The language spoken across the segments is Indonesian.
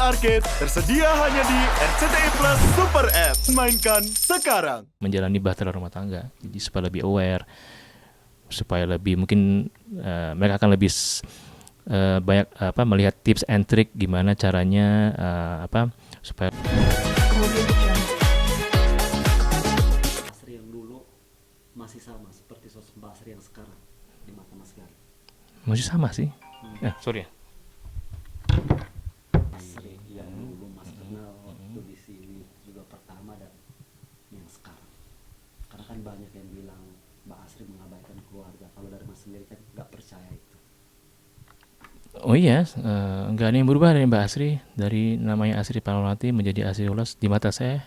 Arcade tersedia hanya di RCTI Plus Super App. Mainkan sekarang. Menjalani bahtera rumah tangga, jadi supaya lebih aware, supaya lebih mungkin mereka akan lebih banyak melihat tips and trick gimana caranya supaya Asri yang dulu masih sama seperti sosok Mbak Asri yang sekarang di mata Mas Gali. masih sama sih. Sorry ya. Asri yang dulu Mas kenal waktu di sini juga pertama dan yang sekarang. Karena kan banyak yang bilang Mbak Asri mengabaikan keluarga. Kalau dari Mas sendiri kan nggak percaya itu. Oh iya, nggak ada yang berubah dari Mbak Asri, dari namanya Asri Palawati menjadi Asri Ulas di mata saya.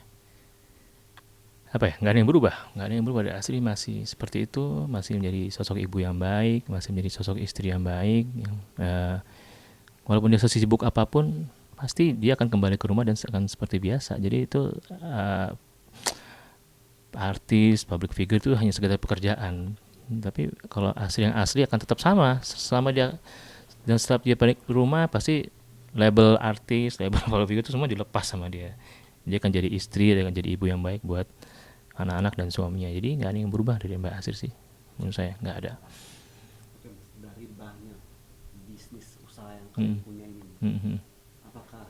Nggak ada yang berubah, dari Asri masih seperti itu, masih menjadi sosok ibu yang baik, masih menjadi sosok istri yang baik, yang walaupun dia sesibuk apapun, pasti dia akan kembali ke rumah dan akan seperti biasa. Jadi itu artis, public figure itu hanya sekedar pekerjaan. Tapi kalau Asri yang asli akan tetap sama selama dia, dan setelah dia balik ke rumah pasti label artis, label public figure itu semua dilepas sama dia. Dia akan jadi istri, dia akan jadi ibu yang baik buat anak-anak dan suaminya. Jadi nggak ada yang berubah dari Mbak Asri sih, menurut saya nggak ada. Oke, Mas, dari banyak bisnis usaha yang kalian punya ini, apakah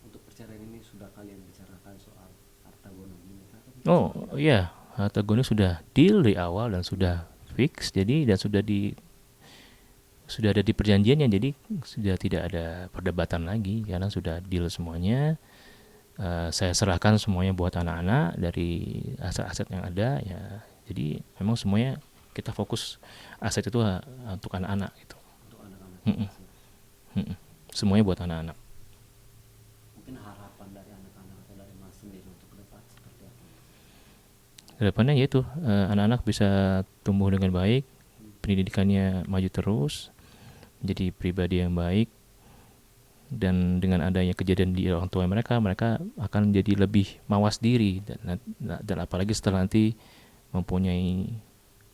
untuk perceraian ini sudah kalian bicarakan soal harta gonomi? Oh iya, harta gono sudah deal di awal dan sudah fix, jadi dan sudah ada di perjanjiannya, jadi sudah tidak ada perdebatan lagi karena sudah deal semuanya. Saya serahkan semuanya buat anak-anak dari aset-aset yang ada ya. Jadi memang semuanya kita fokus aset itu untuk anak-anak gitu. Untuk anak-anak. Semuanya buat anak-anak. Mungkin harapan dari anak-anak atau dari Mas sendiri untuk ke depan seperti apa? Kedepannya yaitu anak-anak bisa tumbuh dengan baik, pendidikannya maju terus, menjadi pribadi yang baik, dan dengan adanya kejadian di orang tua mereka akan jadi lebih mawas diri, dan apalagi setelah nanti mempunyai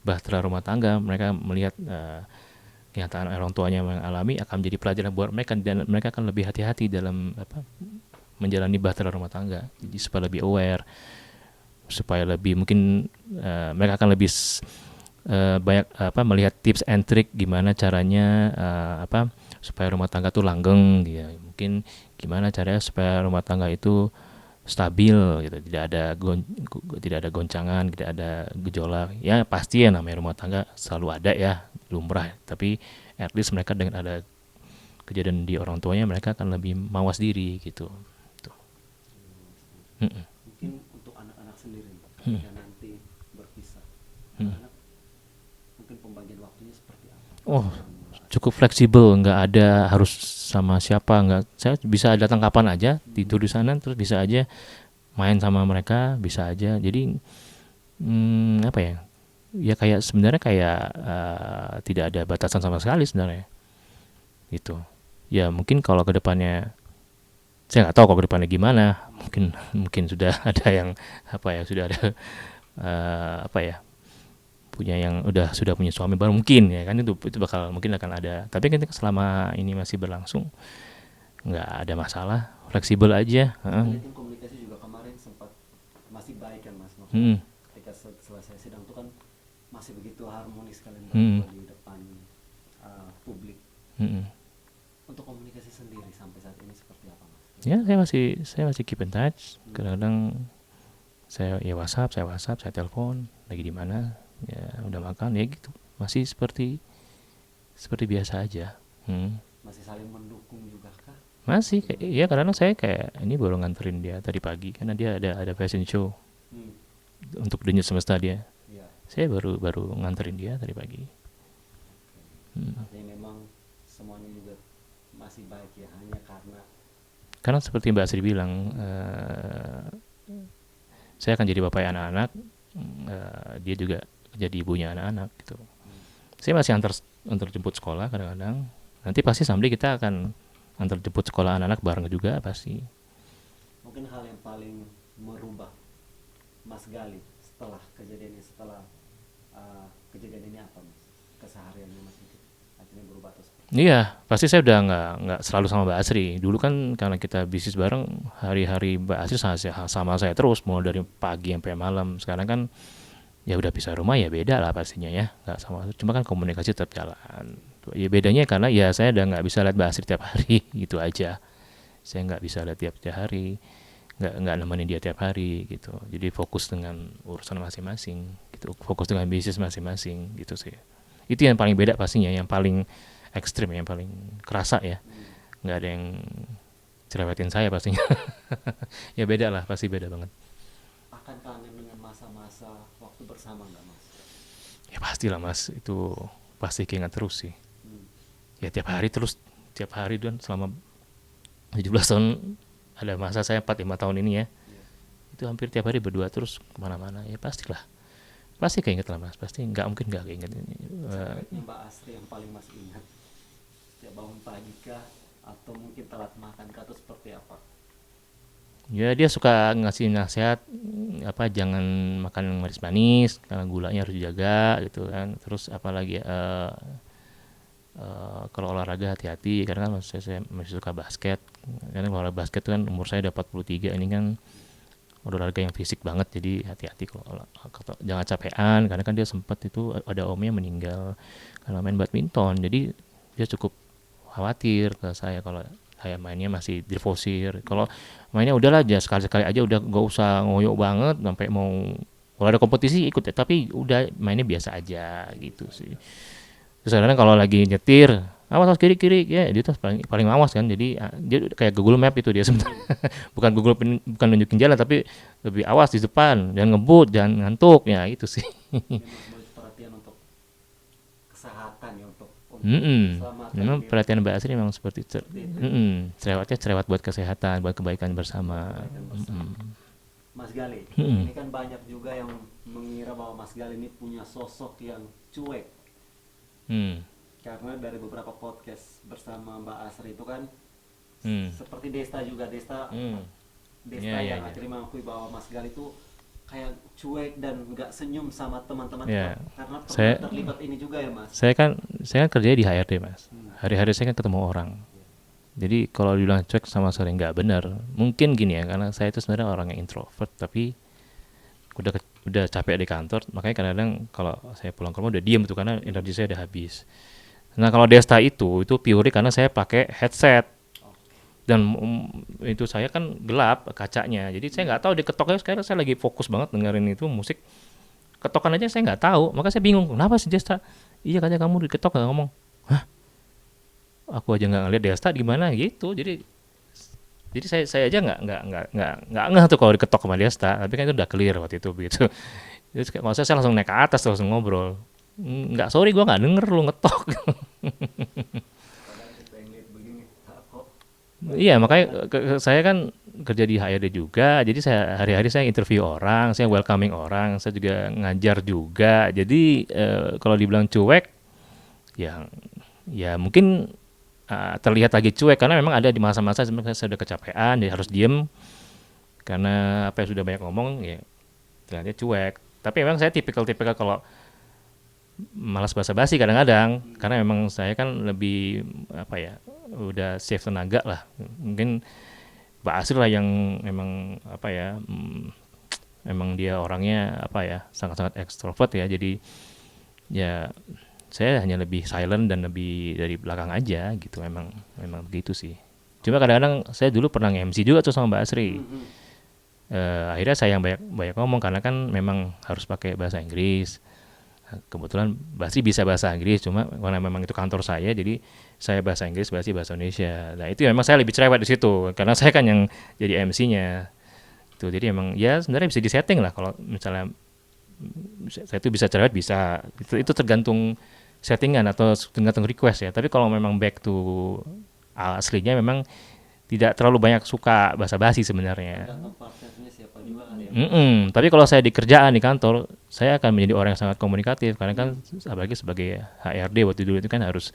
bahtera rumah tangga, mereka melihat kenyataan orang tuanya yang alami akan menjadi pelajaran buat mereka, dan mereka akan lebih hati-hati dalam menjalani bahtera rumah tangga. Jadi supaya lebih aware, supaya lebih mungkin mereka akan lebih banyak melihat tips and trick gimana caranya supaya rumah tangga tuh langgeng gitu. Mungkin gimana caranya supaya rumah tangga itu stabil gitu, tidak ada goncangan, tidak ada gejolak. Ya pasti ya namanya rumah tangga selalu ada ya, lumrah, tapi at least mereka dengan ada kejadian di orang tuanya mereka akan lebih mawas diri gitu. Tuh. Mungkin untuk anak-anak sendiri ketika nanti berpisah, anak mungkin pembagian waktunya seperti apa? Oh, cukup fleksibel, nggak ada harus sama siapa, nggak, saya bisa datang kapan aja, tidur di sana, terus bisa aja main sama mereka, bisa aja. Jadi ya kayak sebenarnya kayak tidak ada batasan sama sekali sebenarnya gitu. Ya mungkin kalau kedepannya, saya nggak tahu kalau kedepannya gimana, mungkin sudah ada yang sudah ada punya yang sudah punya suami baru mungkin ya kan, itu bakal mungkin akan ada. Tapi kan selama ini masih berlangsung nggak ada masalah, fleksibel aja. Lihat komunikasi juga kemarin sempat masih baik kan Mas, maksudnya ketika selesai sidang itu kan masih begitu harmonis kalian berdua di depan publik. Untuk komunikasi sendiri sampai saat ini seperti apa Mas? Ya saya masih keep in touch. Kadang-kadang saya WhatsApp, saya telepon, lagi di mana, ya udah makan ya gitu. Masih seperti biasa aja. Masih saling mendukung juga kah? Masih ya, kadang-kadang saya kayak ini baru nganterin dia tadi pagi karena dia ada fashion show untuk Denyut Semesta dia. Ya. Saya baru nganterin dia tadi pagi. Artinya memang semuanya juga masih baik ya, hanya Karena seperti Mbak Sri bilang, saya akan jadi bapak anak-anak, dia juga jadi ibunya anak-anak gitu. Saya masih antar jemput sekolah kadang-kadang. Nanti pasti someday kita akan antar jemput sekolah anak-anak bareng juga pasti. mungkin hal yang paling merubah Mas Gali setelah kejadian ini apa Mas? Kesehariannya Mas itu akhirnya berubah atau seperti Iya, pasti saya udah nggak selalu sama Mbak Asri. Dulu kan karena kita bisnis bareng, hari-hari Mbak Asri sama saya terus, mau dari pagi sampai malam. Sekarang kan ya udah pisah rumah ya beda lah pastinya ya, nggak sama. Cuma kan komunikasi tetap jalan. Ya bedanya karena ya saya udah nggak bisa lihat Mbak Asri tiap hari, gitu aja. Saya nggak bisa lihat tiap hari, nggak nemenin dia tiap hari gitu. Jadi fokus dengan urusan masing-masing, gitu. Fokus dengan bisnis masing-masing, gitu sih. Itu yang paling beda pastinya, yang paling ekstrim, yang paling kerasa ya. Nggak ada yang cerewetin saya pastinya. Ya beda lah, pasti beda banget. Akan kangen dengan masa-masa waktu bersama nggak mas? Ya pastilah mas, itu pasti keinget terus sih. Hmm. Ya tiap hari dan selama 17 tahun, ada masa saya 4-5 tahun ini ya, Iya. itu hampir tiap hari berdua terus kemana-mana. Ya pastilah, pasti keinget lah mas, pasti nggak mungkin nggak keinget. Cerewetnya Mbak Asri yang paling mas ingat, setiap bangun pagi kah atau mungkin telat makan kah atau seperti apa? Ya dia suka ngasih nasihat, apa, jangan makan manis-manis karena gulanya harus dijaga gitu kan. Terus apalagi kalau olahraga hati-hati karena kan saya masih suka basket. Karena kalau olahraga basket itu kan umur saya udah 43, ini kan olahraga yang fisik banget, jadi hati-hati jangan capean karena kan dia sempat itu ada omnya meninggal karena main badminton. Jadi dia cukup khawatir ke saya kalau saya mainnya masih dirfosir. Kalau mainnya udahlah aja sekali-sekali aja, udah gak usah ngoyo banget sampai mau kalau ada kompetisi ikut ya, tapi udah mainnya biasa aja gitu sih. Terus kadang kalau lagi nyetir, awas kiri ya, dia tuh paling awas kan. Jadi dia kayak Google Map itu dia sebenarnya. Bukan nunjukin jalan, tapi lebih awas di depan, jangan ngebut, jangan ngantuk ya, itu sih. Ini mas banyak perhatian untuk kesehatan ya, untuk Mm-mm. keselamatan Memang diri. perhatian Mbak Asri memang seperti itu. Seperti itu. Cerewetnya cerewet buat kesehatan, buat kebaikan bersama. Kebaikan bersama. Mas Gali, Mm-mm. ini kan banyak juga yang mengira bahwa Mas Gali ini punya sosok yang cuek. Hmm. Karena dari beberapa podcast bersama Mbak Asri itu kan Hmm. seperti Desta juga, Desta Hmm. Desta Ya, ya, yang ya. akhirnya mengakui bahwa Mas Gali itu kayak cuek dan nggak senyum sama teman-teman Ya. karena pernah Saya- terlibat ini juga ya Mas. Saya kan kerja di HRD mas. Hmm. Hari-hari saya kan ketemu orang. Jadi kalau dibilang cuek sama sekali nggak benar. Mungkin gini ya, karena saya itu sebenarnya orang yang introvert, tapi udah capek di kantor, makanya kadang-kadang kalau saya pulang ke rumah udah diem tuh karena energi saya udah habis. Nah kalau Desta itu purely karena saya pakai headset dan itu saya kan gelap kacanya, jadi saya nggak tahu diketoknya. Sekarang saya lagi fokus banget dengerin itu musik, ketokan aja saya nggak tahu, maka saya bingung kenapa sih Desta. Iya katanya kamu diketok, nggak ngomong. Hah? Aku aja nggak ngeliat Desta gimana gitu. Jadi saya aja nggak ngeh tuh kalau diketok sama Desta, tapi kan itu udah clear waktu itu begitu. Terus kalau saya langsung naik ke atas langsung ngobrol. Nggak, sorry gue nggak denger lu ngetok. Padahal kita yang lihat begini kok Iya makanya saya kan kerja di HRD juga, jadi saya hari-hari saya interview orang, saya welcoming orang, saya juga ngajar juga. Jadi kalau dibilang cuek, ya mungkin terlihat lagi cuek karena memang ada di masa-masa sebenarnya saya sudah kecapean, jadi harus diem karena apa yang sudah banyak ngomong ya terlihatnya cuek. Tapi memang saya tipikal kalau malas basa-basi kadang-kadang karena memang saya kan lebih apa ya, udah save tenaga lah. Mungkin Pak Asri lah yang memang apa ya, memang dia orangnya apa ya, sangat-sangat ekstrovert ya. Jadi ya saya hanya lebih silent dan lebih dari belakang aja gitu. Memang begitu sih. Cuma kadang-kadang saya dulu pernah MC juga tuh sama Mbak Asri. Akhirnya saya yang banyak ngomong karena kan memang harus pakai bahasa Inggris. Kebetulan Basri bisa bahasa Inggris, cuma karena memang itu kantor saya, jadi saya bahasa Inggris, Basri bahasa Indonesia. Nah itu memang saya lebih cerewet di situ, karena saya kan yang jadi MC-nya. Tuh, jadi emang ya sebenarnya bisa disetting lah kalau misalnya saya itu bisa cerewet bisa. Itu tergantung settingan atau tergantung request ya. Tapi kalau memang back to aslinya memang tidak terlalu banyak suka basa-basi sebenarnya. tergantung partnernya siapa juga kali ya. Tapi kalau saya di kerjaan di kantor, saya akan menjadi orang yang sangat komunikatif karena kan apalagi sebagai HRD waktu dulu itu kan harus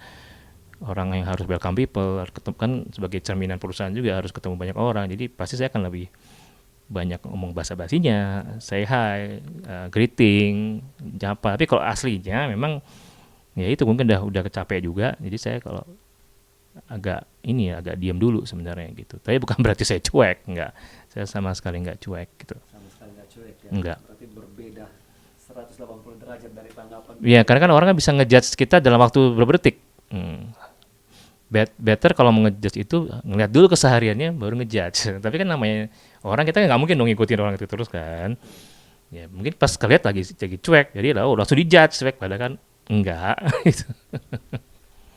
orang yang harus welcome people, harus ketemu, kan sebagai cerminan perusahaan juga harus ketemu banyak orang. Jadi pasti saya akan lebih banyak ngomong basa-basinya, say hi, greeting, apa. Tapi kalau aslinya memang ya itu mungkin udah kecapek juga. Jadi saya kalau agak ini ya, agak diam dulu sebenarnya gitu. Tapi bukan berarti saya cuek, enggak. Saya sama sekali enggak cuek gitu. Sama sekali nggak cuek ya. Enggak. Berarti berbeda 180 derajat dari tanggapan. Iya, karena kan orang kan bisa ngejudge kita dalam waktu beberapa detik. Better kalau mau ngejudge itu ngeliat dulu kesehariannya baru ngejudge. Tapi kan namanya orang, kita nggak mungkin dong ngikutin orang itu terus kan. Ya mungkin pas kelihat lagi cuek, jadi langsung dijudge cuek, padahal kan enggak. Gitu.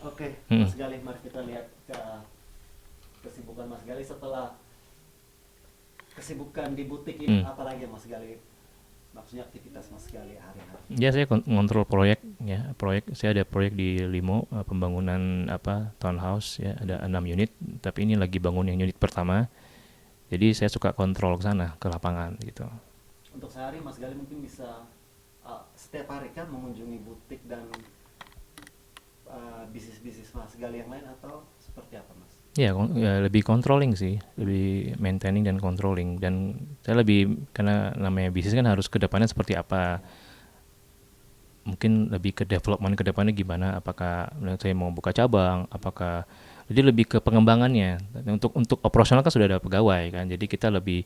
Oke, Mas Galih, mari kita lihat ke kesibukan Mas Galih setelah kesibukan di butik ini. Apalagi Mas Galih, maksudnya aktivitas Mas Galih hari-hari? Ya saya kontrol proyek ya, saya ada proyek di Limo, pembangunan townhouse ya, ada 6 unit, tapi ini lagi bangun yang unit pertama. Jadi saya suka kontrol ke sana, ke lapangan gitu. Untuk sehari Mas Galih mungkin bisa setiap hari kan mengunjungi butik dan bisnis-bisnis Mas Galih yang lain, atau seperti apa Mas? Ya, lebih controlling sih, lebih maintaining dan controlling, dan saya lebih, karena namanya bisnis kan harus ke depannya seperti apa, mungkin lebih ke development ke depannya gimana, apakah saya mau buka cabang, apakah, jadi lebih ke pengembangannya. Untuk operasional kan sudah ada pegawai kan, jadi kita lebih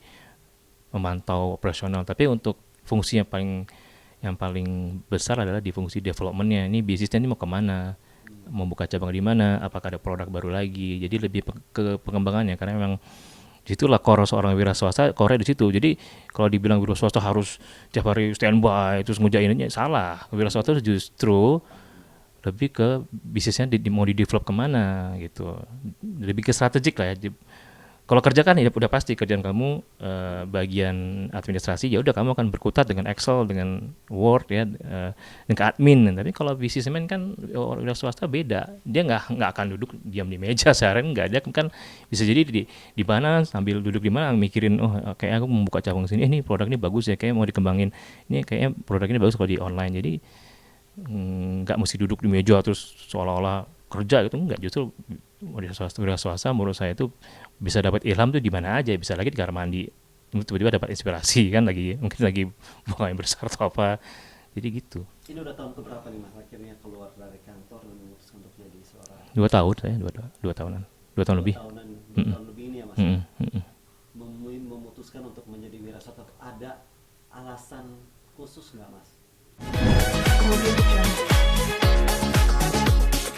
memantau operasional, tapi untuk fungsi yang paling besar adalah di fungsi developmentnya. Ini bisnisnya ini mau kemana, mau buka cabang di mana, apakah ada produk baru lagi. Jadi lebih ke pengembangannya, karena memang disitulah core seorang wira swasta, core di situ. Jadi kalau dibilang wira swasta harus tiap hari standby terus ngerjainnya, salah. Wira swasta justru lebih ke bisnisnya mau di develop kemana gitu, lebih ke strategik lah ya. Kalau kerja kan ya udah pasti kerjaan kamu bagian administrasi, ya udah kamu akan berkutat dengan Excel, dengan Word ya, dengan admin. Tapi kalau bisnismen kan orang swasta beda, dia nggak akan duduk diam di meja seharian, nggak. Dia kan bisa jadi di mana sambil duduk di mana mikirin, oh kayak aku mau buka cabang sini, ini produk ini bagus ya, kayak mau dikembangin, ini kayaknya produk ini bagus kalau di online. Jadi nggak mesti duduk di meja terus seolah-olah kerja gitu, enggak. Justru wira swasta menurut saya itu bisa dapat ilham tuh di mana aja, bisa lagi di kamar mandi tiba-tiba dapat inspirasi kan, mungkin lagi buang air besar atau apa, jadi gitu. Ini udah tahun keberapa nih Mas akhirnya keluar dari kantor dan memutuskan untuk jadi seorang? 2 tahun saya, 2 tahunan, 2 tahun lebih. 2 tahun lebih ini ya Mas. Memutuskan untuk menjadi wira swasta, ada alasan khusus nggak Mas?